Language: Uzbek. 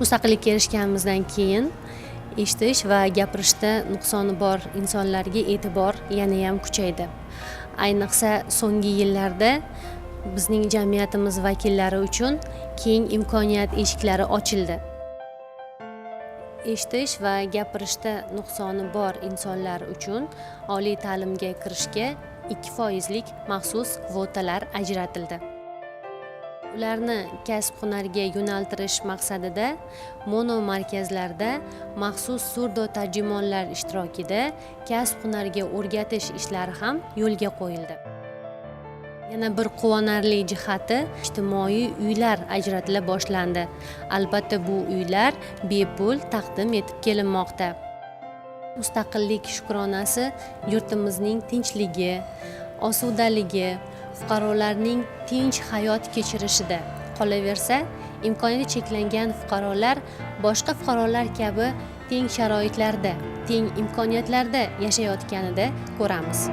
Mustaqillikka erishganimizdan keyin eshitish va gapirishda nuqsoni bor insonlarga e'tibor yanayam kuchaydi. Ayniqsa so'nggi yillarda bizning jamiyatimiz vakillari uchun keng imkoniyat eshiklari ochildi. Eshitish va gapirishda nuqsoni bor insonlar uchun oliy ta'limga kirishga 2% maxsus kvotalar ajratildi. Ularni kasb-hunarga yo'naltirish maqsadida mono markazlarda maxsus surdo tarjimonlar ishtirokida kasb-hunarga o'rgatish ishlari ham yo'lga qo'yildi. Yana bir quvonarli jihati ijtimoiy uylar ajratila boshlandi. Albatta bu uylar bepul taqdim etib kelinmoqda. Mustaqillik shukronasi yurtimizning tinchligi, osudaligi, fuqarolarning tinch hayot kechirishida. Qolaversa, imkoniyati cheklangan fuqarolar boshqa fuqarolar kabi teng sharoitlarda, teng imkoniyatlarda yashayotganida ko'ramiz.